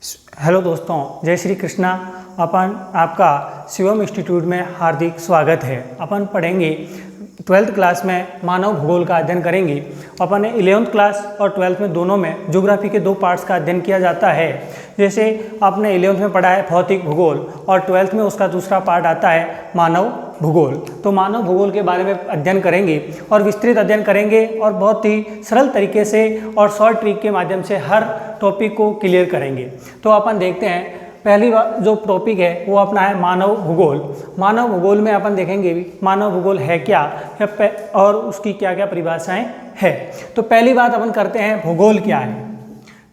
Hello दोस्तों, जय श्री कृष्णा। अपन आपका शिवम इंस्टीट्यूट में हार्दिक स्वागत है। अपन पढ़ेंगे 12th क्लास में मानव भूगोल का अध्ययन करेंगे। अपन ने 11th क्लास और 12th में दोनों में ज्योग्राफी के दो पार्ट्स का अध्ययन किया जाता है। जैसे आपने 11th में पढ़ा है भौतिक भूगोल और 12th में उसका दूसरा पार्ट आता है मानव भूगोल। तो मानव भूगोल के बारे में अध्ययन करेंगे और विस्तृत अध्ययन करेंगे और बहुत ही सरल तरीके से और शॉर्ट ट्रिक के माध्यम से हर टॉपिक को क्लियर करेंगे। तो अपन देखते हैं, पहली जो टॉपिक है वो अपना है मानव भूगोल। मानव भूगोल में अपन देखेंगे भी मानव भूगोल है क्या और उसकी क्या क्या परिभाषाएं है। तो पहली बात अपन करते हैं भूगोल क्या है।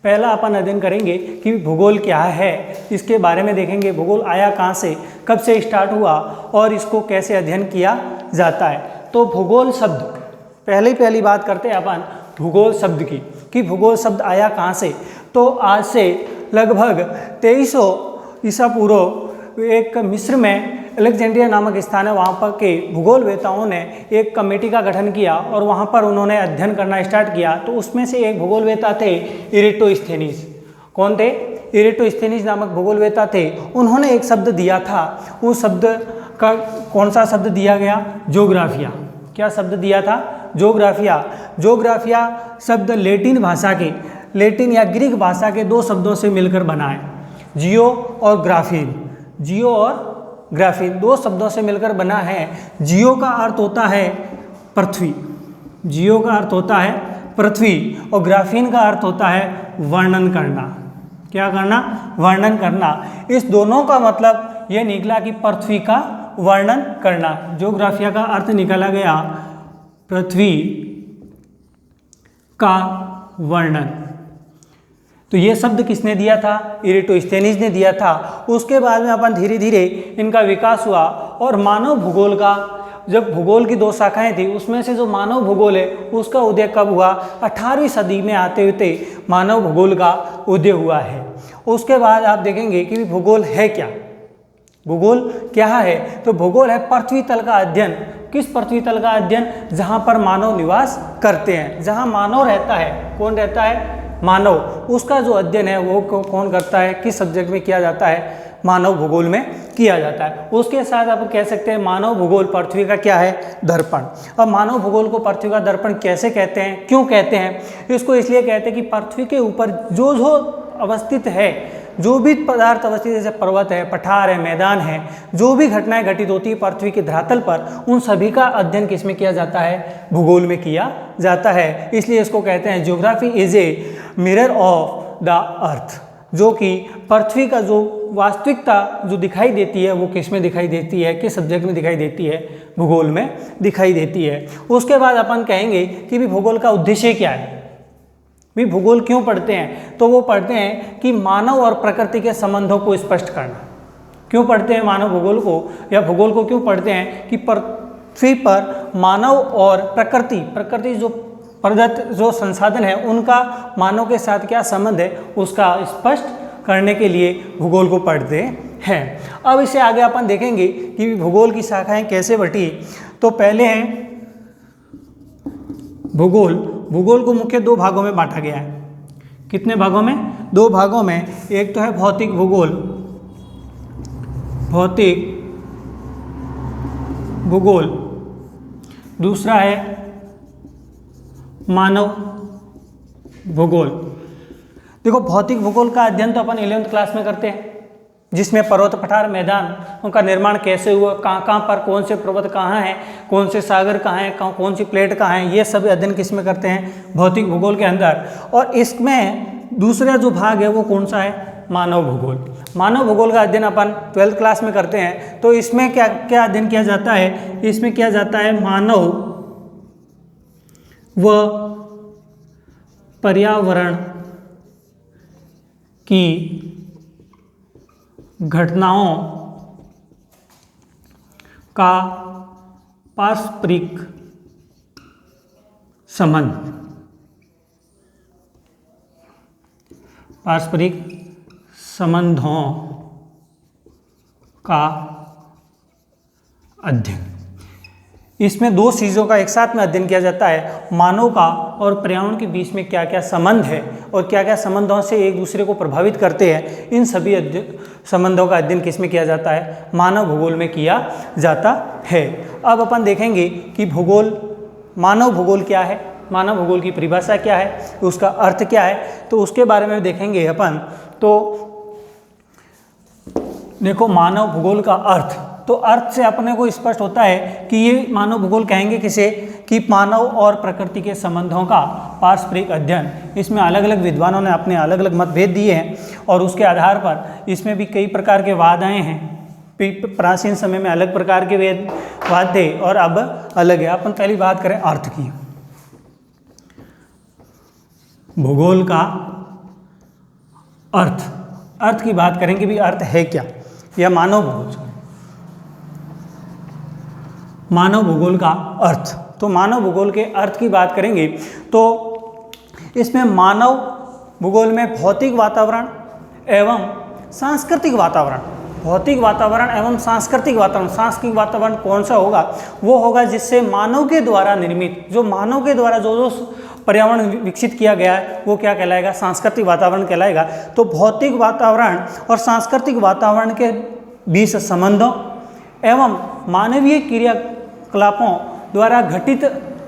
पहला अपन अध्ययन करेंगे कि भूगोल क्या है, इसके बारे में देखेंगे। भूगोल आया कहाँ से, कब से स्टार्ट हुआ और इसको कैसे अध्ययन किया जाता है। तो भूगोल शब्द, पहली बात करते हैं अपन भूगोल शब्द की कि भूगोल शब्द आया कहाँ से। तो आज से लगभग 2300 ईसा पूर्व एक मिस्र में अलेक्जेंड्रिया नामक स्थान है, वहाँ पर के भूगोलवेताओं ने एक कमेटी का गठन किया और वहाँ पर उन्होंने अध्ययन करना स्टार्ट किया। तो उसमें से एक भूगोलवेता थे इरेटोस्थेनीज। कौन थे? इरेटोस्थेनीज नामक भूगोलवेता थे। उन्होंने एक शब्द दिया था, उस शब्द का कौन सा शब्द दिया गया? ज्योग्राफिया। क्या शब्द दिया था? ज्योग्राफिया। ज्योग्राफिया शब्द लैटिन या ग्रीक भाषा के दो शब्दों से मिलकर बना है, जियो और ग्राफीन। जियो और ग्राफीन दो शब्दों से मिलकर बना है। जियो का अर्थ होता है पृथ्वी, जियो का अर्थ होता है पृथ्वी, और ग्राफीन का अर्थ होता है वर्णन करना। क्या करना? वर्णन करना। इस दोनों का मतलब यह निकला कि पृथ्वी का वर्णन करना। ज्योग्राफिया का अर्थ निकाला गया पृथ्वी का वर्णन। तो ये शब्द किसने दिया था? इरेटोस्थेनीज ने दिया था। उसके बाद में अपन धीरे धीरे इनका विकास हुआ और मानव भूगोल का, जब भूगोल की दो शाखाएं थी उसमें से जो मानव भूगोल है उसका उदय कब हुआ? 18वीं सदी में आते हुए मानव भूगोल का उदय हुआ है। उसके बाद आप देखेंगे कि भूगोल है क्या। भूगोल क्या है? तो भूगोल है पृथ्वी तल का अध्ययन। किस पृथ्वी तल का अध्ययन? जहाँ पर मानव निवास करते हैं, जहाँ मानव रहता है। कौन रहता है? मानव। उसका जो अध्ययन है वो कौन करता है, किस सब्जेक्ट में किया जाता है? मानव भूगोल में किया जाता है। उसके साथ आप कह सकते हैं मानव भूगोल पृथ्वी का क्या है? दर्पण। अब मानव भूगोल को पृथ्वी का दर्पण कैसे कहते हैं, क्यों कहते हैं? इसको इसलिए कहते हैं कि पृथ्वी के ऊपर जो जो अवस्थित है, जो भी पदार्थ अवस्थित, जैसे पर्वत है, पठार है, मैदान है, जो भी घटनाएं घटित होती है पृथ्वी के धरातल पर, उन सभी का अध्ययन किसमें किया जाता है? भूगोल में किया जाता है। इसलिए इसको कहते हैं geography is a mirror of the earth, जो कि पृथ्वी का जो वास्तविकता जो दिखाई देती है वो किस में दिखाई देती है, किस सब्जेक्ट में दिखाई देती है? भूगोल में दिखाई देती है। उसके बाद अपन कहेंगे कि भी भूगोल का उद्देश्य क्या है, भी भूगोल क्यों पढ़ते हैं। तो वो पढ़ते हैं कि मानव और प्रकृति के संबंधों को स्पष्ट करना। क्यों पढ़ते हैं मानव भूगोल को, या भूगोल को क्यों पढ़ते हैं? कि पृथ्वी पर मानव और प्रकृति जो संसाधन है उनका मानव के साथ क्या संबंध है, उसका स्पष्ट करने के लिए भूगोल को पढ़ते हैं। अब इससे आगे अपन देखेंगे कि भूगोल की शाखाएं कैसे बटी। तो पहले हैं भूगोल। भूगोल को मुख्य दो भागों में बांटा गया है। कितने भागों में? दो भागों में। एक तो है भौतिक भूगोल, भौतिक भूगोल। दूसरा है मानव भूगोल। देखो, भौतिक भूगोल का अध्ययन तो अपन 11th क्लास में करते हैं, जिसमें पर्वत, पठार, मैदान, उनका निर्माण कैसे हुआ, कहाँ पर कौन से पर्वत कहाँ हैं, कौन से सागर कहाँ हैं, कौन सी प्लेट कहाँ हैं, ये सब अध्ययन किस में करते हैं? भौतिक भूगोल के अंदर। और इसमें दूसरा जो भाग है वो कौन सा है? मानव भूगोल। मानव भूगोल का अध्ययन अपन 12th क्लास में करते हैं। तो इसमें क्या क्या अध्ययन किया जाता है? इसमें किया जाता है मानव व पर्यावरण की घटनाओं का पारस्परिक संबंध, पारस्परिक संबंधों का अध्ययन। इसमें दो चीज़ों का एक साथ में अध्ययन किया जाता है, मानव का और पर्यावरण के बीच में क्या क्या संबंध है और क्या क्या संबंधों से एक दूसरे को प्रभावित करते हैं। इन सभी संबंधों का अध्ययन किस में किया जाता है? मानव भूगोल में किया जाता है। अब अपन देखेंगे कि भूगोल, मानव भूगोल क्या है, मानव भूगोल की परिभाषा क्या है, उसका अर्थ क्या है, तो उसके बारे में देखेंगे अपन। तो देखो, मानव भूगोल का अर्थ, तो अर्थ से अपने को स्पष्ट होता है कि ये मानव भूगोल कहेंगे किसे, कि मानव और प्रकृति के संबंधों का पारस्परिक अध्ययन। इसमें अलग अलग विद्वानों ने अपने अलग अलग मतभेद दिए हैं और उसके आधार पर इसमें भी कई प्रकार के वाद आए हैं। प्राचीन समय में अलग प्रकार के वाद थे और अब अलग है। अपन पहली बात करें अर्थ की। भूगोल का अर्थ, अर्थ की बात करेंगे भी अर्थ है क्या, या मानव भूगोल, मानव भूगोल का अर्थ। तो मानव भूगोल के अर्थ की बात करेंगे तो इसमें मानव भूगोल में भौतिक वातावरण एवं सांस्कृतिक वातावरण, भौतिक वातावरण एवं सांस्कृतिक वातावरण, सांस्कृतिक वातावरण कौन सा होगा? वो होगा जिससे मानव के द्वारा निर्मित, जो मानव के द्वारा जो पर्यावरण विकसित किया गया है वो क्या कहलाएगा? सांस्कृतिक वातावरण कहलाएगा। तो भौतिक वातावरण और सांस्कृतिक वातावरण के बीच संबंधों एवं मानवीय क्रियाकलापों द्वारा घटित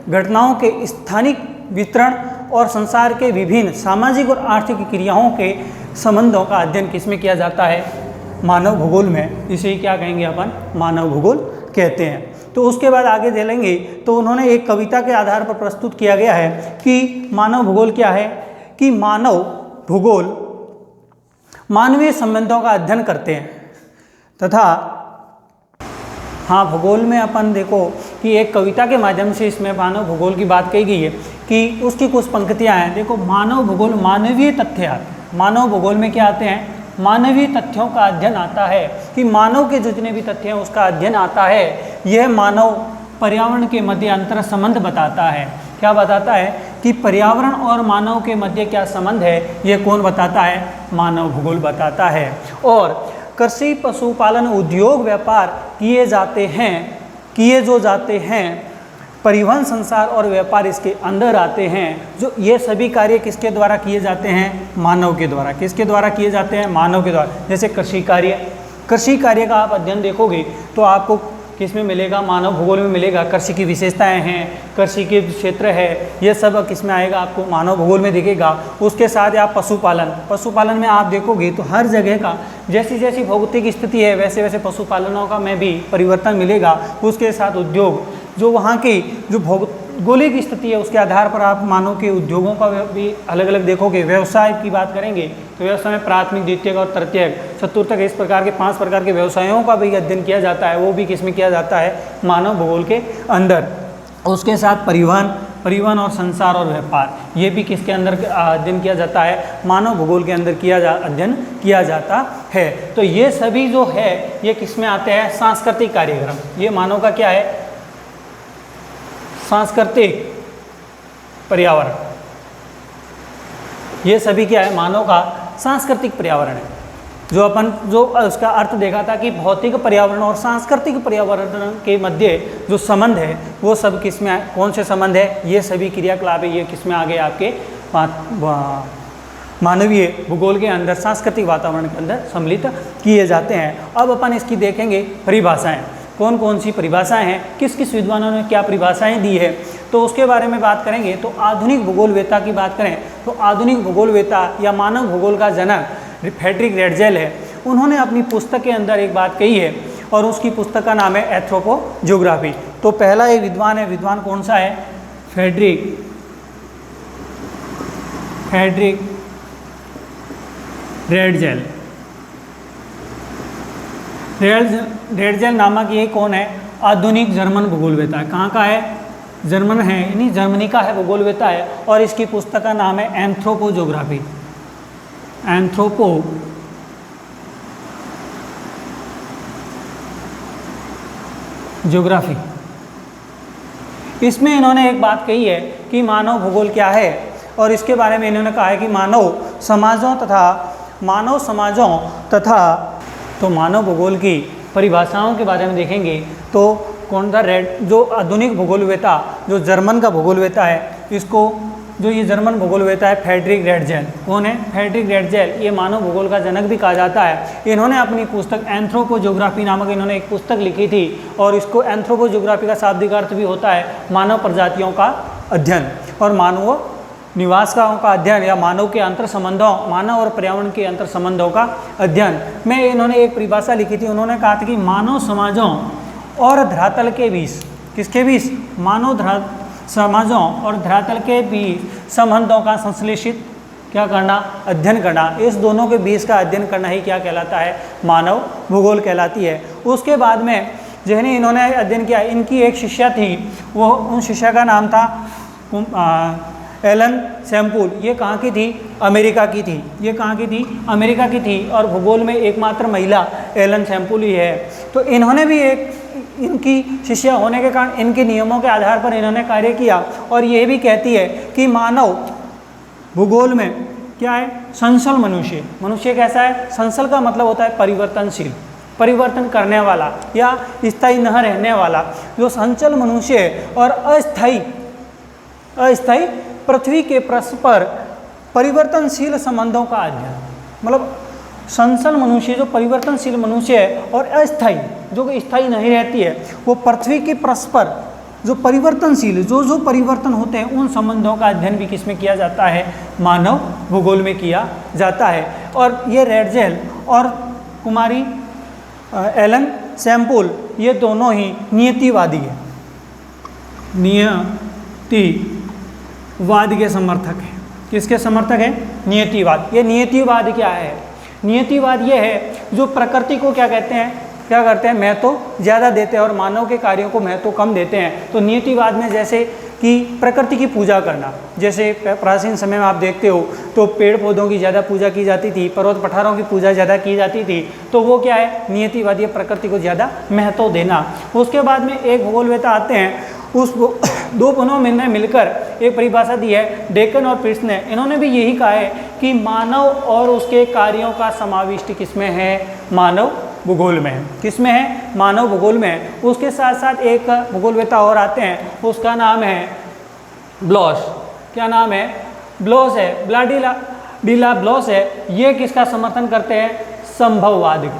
घटनाओं के स्थानिक वितरण और संसार के विभिन्न सामाजिक और आर्थिक क्रियाओं के संबंधों का अध्ययन किसमें किया जाता है? मानव भूगोल में। इसे ही क्या कहेंगे अपन? मानव भूगोल कहते हैं। तो उसके बाद आगे चलेंगे तो उन्होंने एक कविता के आधार पर प्रस्तुत किया गया है कि मानव भूगोल क्या है, कि मानव भूगोल मानवीय संबंधों का अध्ययन करते हैं तथा, हाँ, भूगोल में अपन देखो कि एक कविता के माध्यम से इसमें मानव भूगोल की बात कही गई है कि उसकी कुछ पंक्तियाँ हैं। देखो, मानव भूगोल मानवीय तथ्य आते हैं। मानव भूगोल में क्या आते हैं? मानवीय तथ्यों का अध्ययन आता है, कि मानव के जितने भी तथ्य हैं उसका अध्ययन आता है। यह मानव पर्यावरण के मध्य अंतर संबंध बताता है। क्या बताता है? कि पर्यावरण और मानव के मध्य क्या संबंध है, यह कौन बताता है? मानव भूगोल बताता है। और कृषि, पशुपालन, उद्योग, व्यापार किए जाते हैं, परिवहन, संसार और व्यापार इसके अंदर आते हैं। जो ये सभी कार्य किसके द्वारा किए जाते हैं? मानव के द्वारा। किसके द्वारा किए जाते हैं? मानव के द्वारा। जैसे कृषि कार्य का आप अध्ययन देखोगे तो आपको किस में मिलेगा? मानव भूगोल में मिलेगा। कृषि की विशेषताएं हैं, कृषि के क्षेत्र है, ये सब किस में आएगा? आपको मानव भूगोल में दिखेगा। उसके साथ आप पशुपालन में आप देखोगे तो हर जगह का जैसी जैसी भौगोलिक स्थिति है वैसे वैसे पशुपालनों का में भी परिवर्तन मिलेगा। उसके साथ उद्योग, जो वहाँ की जो भौगोलिक स्थिति है उसके आधार पर आप मानव के उद्योगों का भी अलग अलग देखोगे। व्यवसाय की बात करेंगे तो व्यवसाय में प्राथमिक, द्वितीयक और तृतीयक, चतुर्थक, इस प्रकार के 5 प्रकार के व्यवसायों का भी अध्ययन किया जाता है। वो भी किसमें किया जाता है? मानव भूगोल के अंदर। उसके साथ परिवहन और संसार और व्यापार, ये भी किसके अंदर अध्ययन किया जाता है? मानव भूगोल के अंदर अध्ययन किया जाता है। तो ये सभी जो है ये किस में आते हैं? सांस्कृतिक कार्यक्रम। ये मानव का क्या है? सांस्कृतिक पर्यावरण। ये सभी क्या है? मानव का सांस्कृतिक पर्यावरण है। जो उसका अर्थ देखा था कि भौतिक पर्यावरण और सांस्कृतिक पर्यावरण के मध्य जो संबंध है वो सब किस में, कौन से संबंध है? ये सभी क्रियाकलाप है, ये किस में आ गए? आपके मानवीय भूगोल के अंदर, सांस्कृतिक वातावरण के अंदर सम्मिलित किए जाते हैं। अब अपन इसकी देखेंगे परिभाषाएं, कौन कौन सी परिभाषाएं हैं, किस किस विद्वानों ने क्या परिभाषाएं दी है, तो उसके बारे में बात करेंगे। तो आधुनिक भूगोलवेत्ता की बात करें तो आधुनिक भूगोलवेत्ता या मानव भूगोल का जनक फ्रेडरिक रेडजेल है। उन्होंने अपनी पुस्तक के अंदर एक बात कही है और उसकी पुस्तक का नाम है एंथ्रोपोज्योग्राफी। तो पहला एक विद्वान है, विद्वान कौन सा है? फ्रेडरिक रेडजेल नामक ये कौन है? आधुनिक जर्मन भूगोलवेत्ता है। कहाँ का है? जर्मन है, यानी जर्मनी का है, भूगोलवेत्ता है। और इसकी पुस्तक का नाम है एंथ्रोपोज्योग्राफी। ज्योग्राफी। इसमें इन्होंने एक बात कही है कि मानव भूगोल क्या है, और इसके बारे में इन्होंने कहा है कि मानव समाजों तथा तो मानव भूगोल की परिभाषाओं के बारे में देखेंगे तो कौन था, जो आधुनिक भूगोलवेता, जो जर्मन का भूगोलवेता है, इसको जो ये जर्मन भूगोलवेता है फ्रेडरिक रेटजेल, कौन है, फ्रेडरिक रेटजेल, ये मानव भूगोल का जनक भी कहा जाता है। इन्होंने अपनी पुस्तक एंथ्रोपोज्योग्राफी नामक इन्होंने एक पुस्तक लिखी थी, और इसको एंथ्रोपोज्योग्राफी का शाब्दिक अर्थ भी होता है मानव प्रजातियों का अध्ययन और मानव निवासकाओं का अध्ययन, या मानव के अंतर संबंधों, मानव और पर्यावरण के अंतर संबंधों का अध्ययन में इन्होंने एक परिभाषा लिखी थी। उन्होंने कहा था कि मानव समाजों और धरातल के बीच, किसके बीच, मानव समाजों और धरातल के बीच संबंधों का संश्लेषित क्या करना, अध्ययन करना, इस दोनों के बीच का अध्ययन करना ही क्या कहलाता है, मानव भूगोल कहलाती है। उसके बाद में जिन्हें इन्होंने अध्ययन किया, इनकी एक शिष्या थी, वो उन शिष्या का नाम था एलन सैम्पुल। ये कहाँ की थी, अमेरिका की थी। ये कहाँ की थी, अमेरिका की थी, और भूगोल में एकमात्र महिला एलन सैम्पुल ही है। तो इन्होंने भी इनकी शिष्या होने के कारण इनके नियमों के आधार पर इन्होंने कार्य किया, और ये भी कहती है कि मानव भूगोल में क्या है, संचल मनुष्य। मनुष्य कैसा है, संचल का मतलब होता है परिवर्तनशील, परिवर्तन करने वाला या स्थायी न रहने वाला। जो संचल मनुष्य है और अस्थायी पृथ्वी के पृष्ठ पर परिवर्तनशील संबंधों का अध्ययन, मतलब संचल मनुष्य जो परिवर्तनशील मनुष्य है और अस्थायी जो स्थायी नहीं रहती है, वो पृथ्वी के पृष्ठ पर जो परिवर्तनशील जो परिवर्तन होते हैं, उन संबंधों का अध्ययन भी किसमें किया जाता है, मानव भूगोल में किया जाता है। और ये रेटजेल और कुमारी एलन सैम्पुल, ये दोनों ही नियतिवादी है, नियतिवाद के समर्थक है। किसके समर्थक है, नियतिवाद। ये नियतिवाद क्या है, नियतिवाद ये है जो प्रकृति को क्या कहते हैं, क्या करते हैं, महत्व ज़्यादा देते हैं और मानव के कार्यों को महत्व कम देते हैं। तो नियतिवाद में जैसे कि प्रकृति की पूजा करना, जैसे प्राचीन समय में आप देखते हो तो पेड़ पौधों की ज़्यादा पूजा की जाती थी, पर्वत पठारों की पूजा ज़्यादा की जाती थी, तो वो क्या है, नियतिवादी, प्रकृति को ज़्यादा महत्व देना। उसके बाद में एक भूगोलवेता आते हैं, उस दो पुनों में ने मिलकर एक परिभाषा दी है, डेकन और पिर्स ने। इन्होंने भी यही कहा है कि मानव और उसके कार्यों का समाविष्ट किसमें है, मानव भूगोल में है। किसमें है, मानव भूगोल में है। उसके साथ साथ एक भूगोलवेता और आते हैं, उसका नाम है ब्लॉस। क्या नाम है, ब्लॉस है, ब्लाडिला ब्लॉस है। ये किसका समर्थन करते हैं, संभववाद।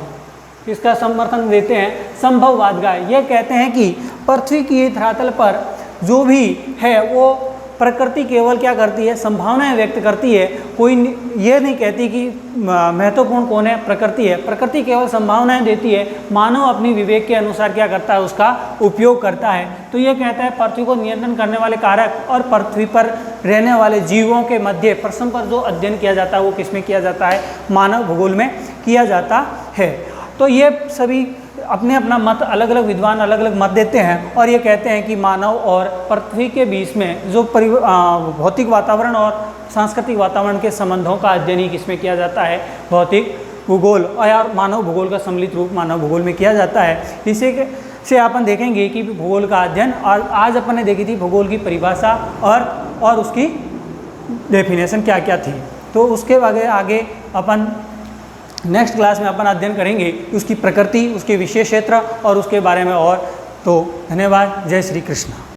किसका समर्थन देते हैं, संभववाद का। ये कहते हैं कि पृथ्वी की धरातल पर जो भी है वो प्रकृति केवल क्या करती है, संभावनाएं व्यक्त करती है। कोई ये नहीं कहती कि महत्वपूर्ण कौन है, प्रकृति है। प्रकृति केवल संभावनाएं देती है, मानव अपनी विवेक के अनुसार क्या करता है, उसका उपयोग करता है। तो ये कहता है पृथ्वी को नियंत्रण करने वाले कारक और पृथ्वी पर रहने वाले जीवों के मध्य प्रश्न पर जो अध्ययन किया जाता है वो किसमें किया जाता है, मानव भूगोल में किया जाता है। तो ये सभी अपने अपना मत, अलग अलग विद्वान अलग अलग मत देते हैं, और ये कहते हैं कि मानव और पृथ्वी के बीच में जो भौतिक वातावरण और सांस्कृतिक वातावरण के संबंधों का अध्ययन ही किसमें किया जाता है, भौतिक भूगोल और मानव भूगोल का सम्मिलित रूप मानव भूगोल में किया जाता है। इसे से अपन देखेंगे कि भूगोल का अध्ययन, और आज अपन ने देखी थी भूगोल की परिभाषा और उसकी डेफिनेशन क्या क्या थी। तो उसके आगे अपन नेक्स्ट क्लास में अपन अध्ययन करेंगे उसकी प्रकृति, उसके विशेष क्षेत्र और उसके बारे में और। तो धन्यवाद, जय श्री कृष्ण।